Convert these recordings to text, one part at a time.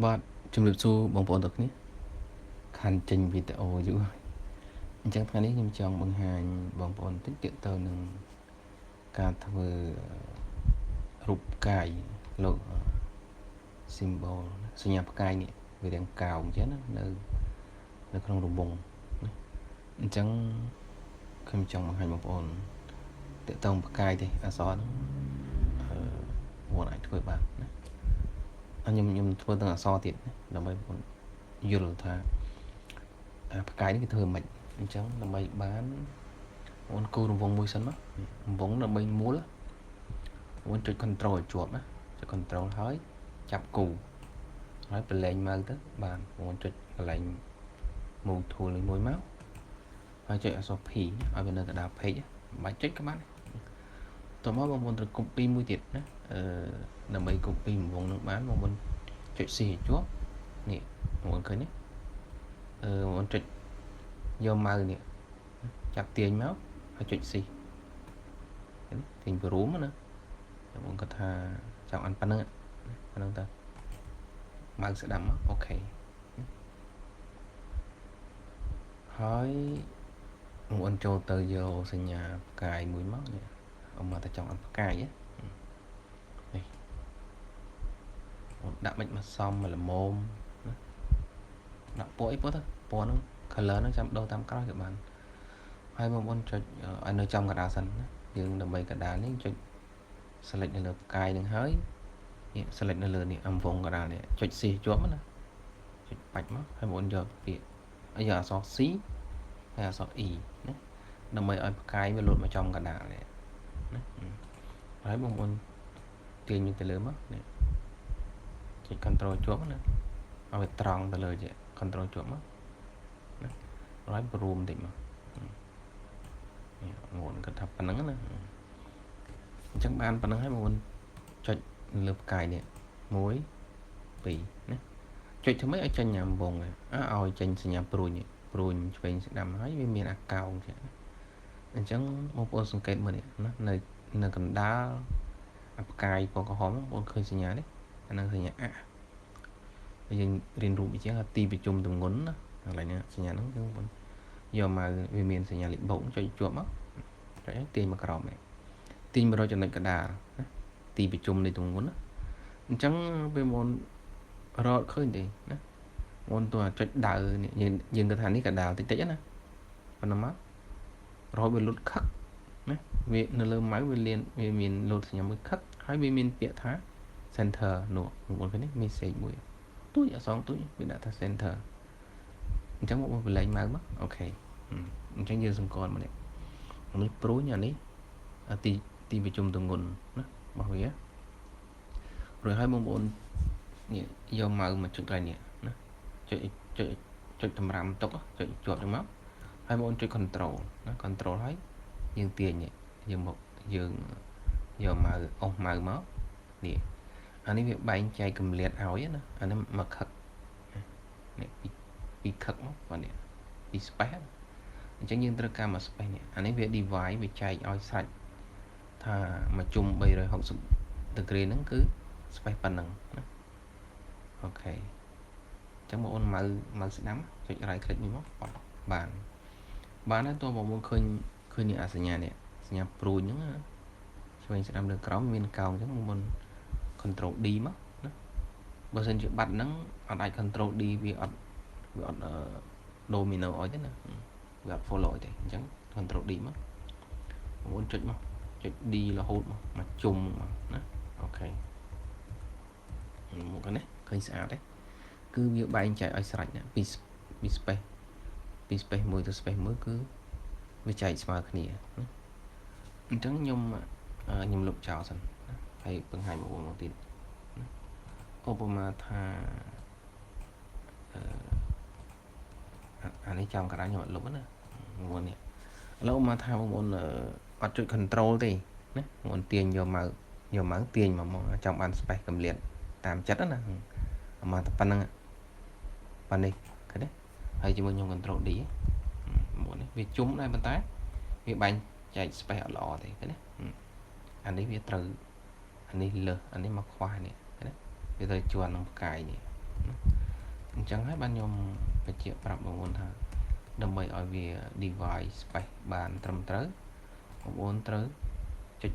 បាទជំរាបសួរបងប្អូនទាំងគ្នាខាន់ចេញវីដេអូយូរអញ្ចឹងថ្ងៃនេះខ្ញុំចង់បង្ហាញបងប្អូនតិចទាក់ទងនឹងការធ្វើរូបផ្កាយលោក symbol សញ្ញាផ្កាយនេះវារាងកោងអញ្ចឹងណានៅក្នុងរង្វង់ណាអញ្ចឹងខ្ញុំចង់បង្ហាញបងប្អូនទាក់ទងផ្កាយទេអក្សរហ្នឹងបងអាចធ្វើបានណាខ្ញុំធ្វើទាំងអក្សរទៀតណាដើម្បីបងប្អូនយល់ថាផ្កាយនេះគេធ្វើមិនអញ្ចឹងដើម្បីបានបងគូរង្វង់មួយសិនមករង្វង់ដើម្បីមូលបងចុច control ឲ្យជាប់ណាចុច control ហើយចាប់គូហើយប្រឡែងម៉ៅទៅបានបងចុចកន្លែង move tool នេះមួយមកហើយចុចអក្សរ P ឲ្យវានៅកណ្ដាល page បាច់ចុចក៏បានតោះមកបងប្អូនត្រូវ copy មួយទៀតណាដើម្បី copy រង្វង់នឹងបានបងប្អូនចុច C ឲ្យជាប់នេះបងប្អូនឃើញទេបងប្អូនចុចយកម៉ៅនេះចាប់ទាញមកហើយចុច C ទាញពីរួមណាបងគាត់ថាចង់អានប៉ុណ្ណឹងតើម៉ៅស្ដាំមកអូខេហើយបងប្អូនចូលទៅយកសញ្ញាផ្កាយមួយមកនេះអមមកតែចង់អានផ្កាយនេះដាក់មិនមកសមមកល្មមដាក់ពណ៌អីពណ៌ទៅពណ៌ហ្នឹង color ហ្នឹងចាំដូរតាមក្រោយក៏បានហើយបងប្អូនចុចឲ្យនៅចំកណ្ដាលសិនណាយើងដើម្បីកណ្ដាលនេះចុច select នៅលើផ្កាយនឹងហើយនេះ select នៅលើនេះអំវងកណ្ដាលនេះចុច C ជាប់ណាចុចបាច់មកហើយបងប្អូនយកពាក្យយកអក្សរ C ហើយអក្សរ E ណាដើម្បីឲ្យផ្កាយវាលោតមកចំកណ្ដាលនេះណាហើយបងប្អូនទាញទៅលើមកនេះចុច control ជាប់ណាឲ្យវាត្រង់ទៅលើជា control ជាប់មកណាហើយបរួមបន្តិចមកនេះបងប្អូនគាត់ថាប៉ុណ្ណឹងណាអញ្ចឹងបានប៉ុណ្ណឹងហើយបងប្អូនចុចលើផ្កាយនេះ1 2ណាចុចធ្វើម៉េចឲ្យចេញញ៉ាំវងឲ្យចេញសញ្ញាព្រួញព្រួញឆ្វេងស្ដាំហើយវាមានអាកោងចឹងអញ្ចឹងបងប្អូនសង្កេតមើលនេះណានៅកណ្ដាលអាផ្កាយពណ៌ក្រហមបងប្អូនឃើញសញ្ញានេះអានឹងសញ្ញាអយើងរៀនរូបអញ្ចឹងទីប្រជុំទម្ងន់ណាកន្លែងនេះសញ្ញាហ្នឹងគឺបងប្អូនយកមកវាមានសញ្ញាលេខបូកចុចជាប់មកចុចទាញមកក្រោមនេះទាញមករកចំណុចកណ្ដាលណាទីប្រជុំនៃទម្ងន់ណាអញ្ចឹងពេលបងរកឃើញទេណាបងតើចុចដៅនេះយើងគិតថានេះកណ្ដាលតិចណាប៉ុណ្ណឹងមករហូតវាលុតខឹកណាវានៅលើម៉ៅវាមានលុតសញ្ញាមួយខឹកហើយវាមានពាក្យថា center នោះបងប្អូនឃើញនេះ message មួយទូចអក្សរទូចវាដាក់ថា center អញ្ចឹងមកបលែងម៉ៅមកអូខេអញ្ចឹងយើងសង្កត់មកនេះនេះព្រួញអានេះទីប្រជុំទម្ងន់ណារបស់វារួចហើយបងប្អូននេះយកម៉ៅមកចុចកន្លែងនេះណាចុចតម្រាំទុកចុចជាប់ចឹងមកហើយបងប្អូនចុច control ណា control ហើយយើងទាញនេះយើងមកយើងយកម៉ៅអស់ម៉ៅមកនេះអានេះវាបែងចែកកម្រិតឲ្យណាអានេះមកខឹកនេះពីខឹកមកបាទនេះពី space អញ្ចឹងយើងត្រូវការមក space នេះអានេះវា divide វាចែកឲ្យស្រេចថាមកជុំ360 degree ហ្នឹងគឺ space ប៉ុណ្ណឹងណាអូខេអញ្ចឹងបងប្អូនម៉ៅស្ដាំចុច right click នេះមកបានហើយតើបងប្អូនឃើញនេះអាសញ្ញានេះសញ្ញាព្រួយហ្នឹងឆ្វេងស្ដាំលើក្រោមមានកោងអញ្ចឹងបងប្អូន control D មកណាបើសិនជាបាត់ហ្នឹងអត់អាច control D វាអត់domino ឲ្យទេណាវាអត់ follow ទេអញ្ចឹង control D មកបងប្អូនចុចមកចុច D រហូតមកជុំមកណាអូខេមកនេះឃើញស្អាតទេគឺវាបែងចែកឲ្យស្រេចណាពី space ពី space មួយទៅ space មួយគឺវាចែកស្មើគ្នាណាអញ្ចឹងខ្ញុំលុបចោលសិនហើយបង្ហាញបងប្អូនមកទៀតឧបមាថាអានេះចំកណ្ដាលខ្ញុំអត់លុបណាបងប្អូននេះឥឡូវមកថាបងប្អូនអត់ចុច control ទេណាបងប្អូនទាញយកម៉ៅទាញមកចង់បាន space កម្រិតតាមចិត្តណាមកតែប៉ុណ្្នឹងប៉ានេះឃើញទេហើយជាមួយខ្ញុំ control D បងប្អូននេះវាជុំដែរប៉ុន្តែវាបែងចែក space អត់ល្អទេឃើញទេអានេះវាត្រូវអានេះលើសអានេះមកខ្វះនេះឃើញទេវាត្រូវជាន់នឹងផ្កាយនេះ អញ្ចឹងហើយបានខ្ញុំបញ្ជាក់ប្រាប់បងប្អូនថាដើម្បីឲ្យវា device space បានត្រឹមត្រូវបងប្អូនត្រូវចុច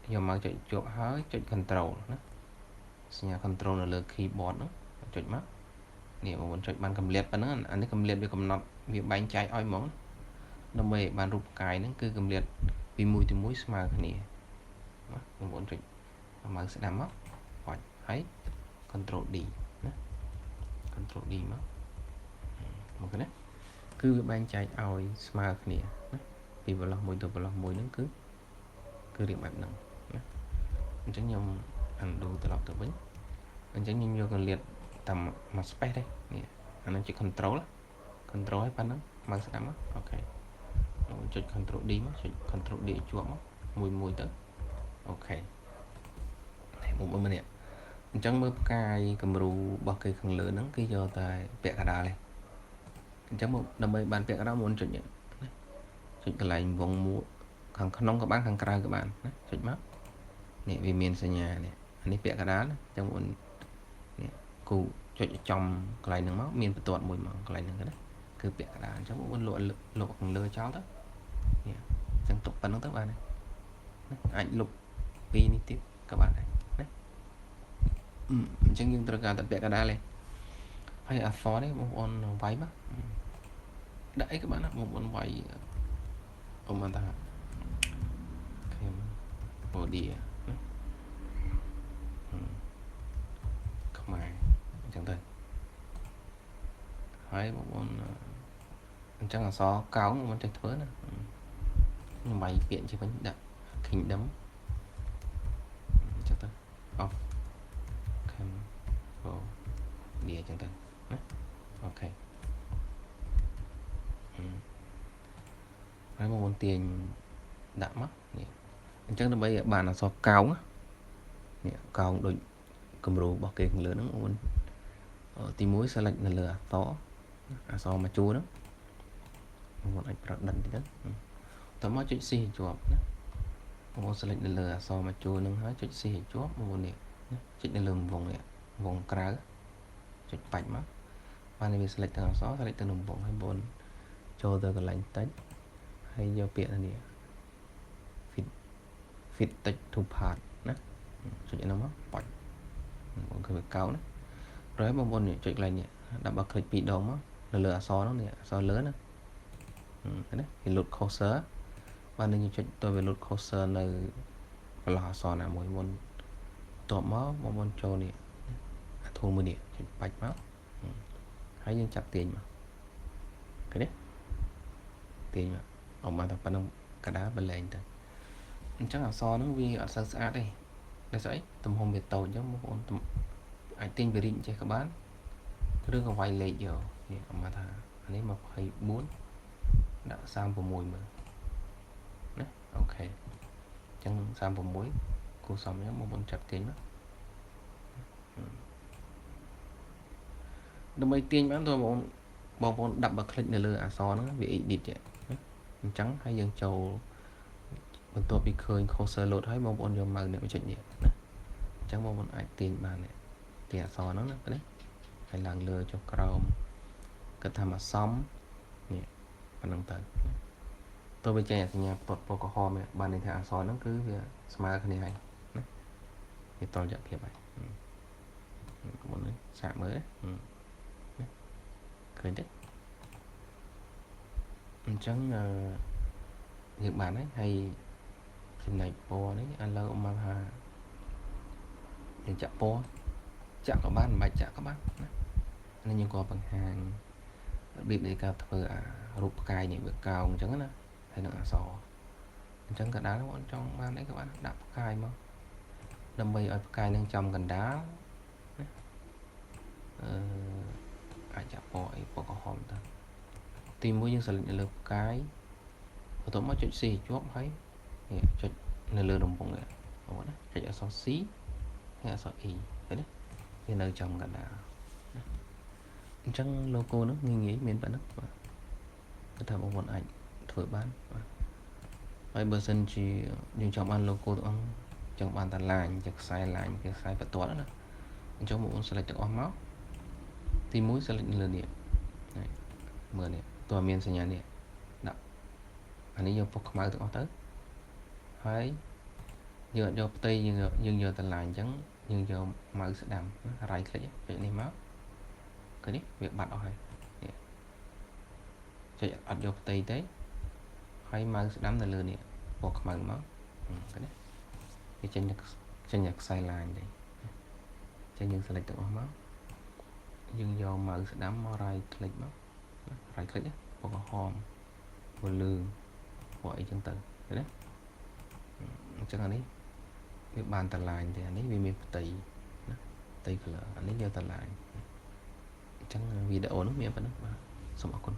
ខ្ញុំមកចុចជាប់ហើយចុច control ណាសញ្ញា control នៅលើ keyboard នោះចុចមកនេះបងប្អូនចុចបានកម្រិតប៉ុណ្ណឹងអានេះកម្រិតវាកំណត់វាបែងចែកឲ្យហ្មងដើម្បីឲ្យបានរូបផ្កាយហ្នឹងគឺកម្រិតពីមួយទៅមួយស្មើគ្នាបងប្អូនចុចមកស្ដាំមកបាច់ហើយ control D ណា control D មកណាគឺវាបែងចែកឲ្យស្មើគ្នាណាពីប្លោះមួយទៅប្លោះមួយហ្នឹងគឺរៀបបែបហ្នឹងណាអញ្ចឹងខ្ញុំ undo ត្រឡប់ទៅវិញអញ្ចឹងខ្ញុំយកកម្រិតតាមមួយ space ទេនេះអានឹងជា control ឲ្យប៉ុណ្ណឹងមកស្ដាំមកអូខេចុច control D មកចុច control D ជាប់មកមួយទៅអូខេបងប្អូនមើលនេះអញ្ចឹងមើលផ្កាយគំរូរបស់គេខាងលើហ្នឹងគឺយកតែពាក់កណ្ដាលទេអញ្ចឹងមកដើម្បីបានពាក់កណ្ដាលមុនចុចកន្លែងវងមួកខាងក្នុងក៏បានខាងក្រៅក៏បានណាចុចមកនេះវាមានសញ្ញានេះអានេះពាក់កណ្ដាលអញ្ចឹងបងនេះគូចុចចំកន្លែងហ្នឹងមកមានបន្ទាត់មួយមកកន្លែងហ្នឹងណាគឺពាក់កណ្ដាលអញ្ចឹងបងលុបខាងលើចោលទៅនេះអញ្ចឹងទុកប៉ុណ្្នឹងទៅបានអាចលុបពីនេះទៀតក៏បានដែរណាអញ្ចឹងយើងត្រូវការតែពាក់កណ្ដាលទេហើយអក្សរនេះបងប្អូនវាយមកដាក់អីក៏បានណាបងប្អូនវាយខ្ញុំបានថាCambodia ណាខ្មែរអញ្ចឹងទៅហើយបងប្អូនអញ្ចឹងអក្សរកោងមិនចេះធ្វើណាខ្ញុំវាយពាក្យជិះវិញដាក់ kingdom អញ្ចឹងទៅoff Cambodia អញ្ចឹងទៅណាអូខេហើយបងប្អូនទាញដាក់មកនេះអញ្ចឹងដើម្បីឲ្យបានអក្សរកោងនេះកោងដូចគំរូរបស់គេខាងលើហ្នឹងបងប្អូនទី1 select នៅលើអក្សរមួយជួរហ្នឹងបងប្អូនអាចប្រដិនតិចទៅតមកចុច C ឲ្យជាប់ណាបងប្អូន select នៅលើអក្សរមួយជួរហ្នឹងហើយចុច C ឲ្យជាប់បងប្អូននេះចុចនៅលើវងនេះវងក្រៅចុចបាច់មកបានវា select ទាំងអក្សរ select ទាំងវងហើយបងប្អូនចូលទៅកន្លែង text ហើយយកពាក្យនេះ fit text to part ណាចុចហ្នឹងមកបាច់បងគឺវាកោណាrồiបងប្អូនចុចកន្លែងនេះ double click ពីរដងមកនៅលើអក្សរហ្នឹងនេះអក្សរលើណាឃើញទេវា load cursor បាននឹងចុចទៅវា load cursor នៅកន្លោះអក្សរណាមួយមុនតបមកបងប្អូនចូលនេះអាធូលមួយនេះចុចបាច់មកហើយយើងចាប់ទាញមកឃើញទេទាញមកអមបានតែប៉ុណ្្នឹងកដាលបលែងទៅអញ្ចឹងអក្សរហ្នឹងវាអត់សូវស្អាតទេដោយស្អីទំហំវាតូចអញ្ចឹងបងប្អូនអាចទាញវារីកចេះក៏បានឬក៏វាយលេខយកនេះអមថាអានេះ24ដាក់36មើលណាអូខេអញ្ចឹង36គូសំអញ្ចឹងបងប្អូនចាប់ទាញមកដើម្បីទាញបានតើបងប្អូនdouble click នៅលើអក្សរហ្នឹងវា edit ទេអញ្ចឹងហើយយើងចូលបន្ទាប់ពីឃើញ cursor load ហើយបងប្អូនយកមកនេះចុចនេះណាអញ្ចឹងបងប្អូនអាចទាញបាននេះទាញអក្សរហ្នឹងណាឃើញហើយឡើងលើចុះក្រោមគាត់ថាមកសំនេះប៉ុណ្្នឹងទៅទៅវាចេញសញ្ញាពណ៌ក្រហមបានន័យថាអក្សរហ្នឹងគឺវាស្មើគ្នាហើយណាវាតលរយៈភាពហើយមុននេះសាកមើលឃើញទេអញ្ចឹងយើងបានហើយចំណែកពណ៌នេះឥឡូវមកថាយើងចាក់ពណ៌ចាក់ក៏បានមិនបាច់ចាក់ក៏បានណានេះយើងក៏បង្ហាញរបៀបនៃការធ្វើអារូបផ្កាយនេះវាកោងអញ្ចឹងណាហើយនឹងអក្សរអញ្ចឹងកណ្ដាលបងចង់បានអីក៏បានដាក់ផ្កាយមកដើម្បីឲ្យផ្កាយនឹងចំកណ្ដាលណាអាចចាក់ពណ៌អីពណ៌ក្រហមទៅទី1យើង select នៅលើផ្កាយបន្ទាប់មកចុច C ជាប់ហើយនេះចុចនៅលើរង្វង់នេះបងណាចុចអក្សរ C ហើយអក្សរ E ឃើញទេវានៅចំកណ្ដាលអញ្ចឹង logo នោះងាយមានប៉ុណ្ណឹងបាទគឺថាបងប្អូនអាចធ្វើបានបាទហើយបើសិនជាយើងចង់បាន logo ទាំងអស់ចង់បានតាឡាញជាខ្សែឡាញជាខ្សែបន្ទាត់ណាអញ្ចឹងបងប្អូន select ទាំងអស់មក ទី1 select លើនេះមើលនេះតើមានសញ្ញានេះដាក់អានេះយកពុកខ្មៅទាំងអស់ទៅហើយយើងអត់យកផ្ទៃយើងយកតម្លាញអញ្ចឹងយើងយកម៉ៅស្ដាំ right click ចុចនេះមកឃើញនេះវាបាត់អស់ហើយចុចអត់យកផ្ទៃទេហើយម៉ៅស្ដាំនៅលើនេះពណ៌ខ្មៅមកឃើញទេវាចេញខ្សែឡាញទេចេញយើង select ទាំងអស់មកយើងយកម៉ៅស្ដាំមក right click មក right click ពណ៌ក្រហមពណ៌លឿងពណ៌អីចឹងទៅឃើញទេអញ្ចឹងអានេះវាបានតម្លាញទេអានេះវាមានផ្ទៃណាផ្ទៃ color អានេះយកតម្លាញអញ្ចឹងវីដេអូនោះមានប៉ុណ្ណឹងបាទសូមអរគុណ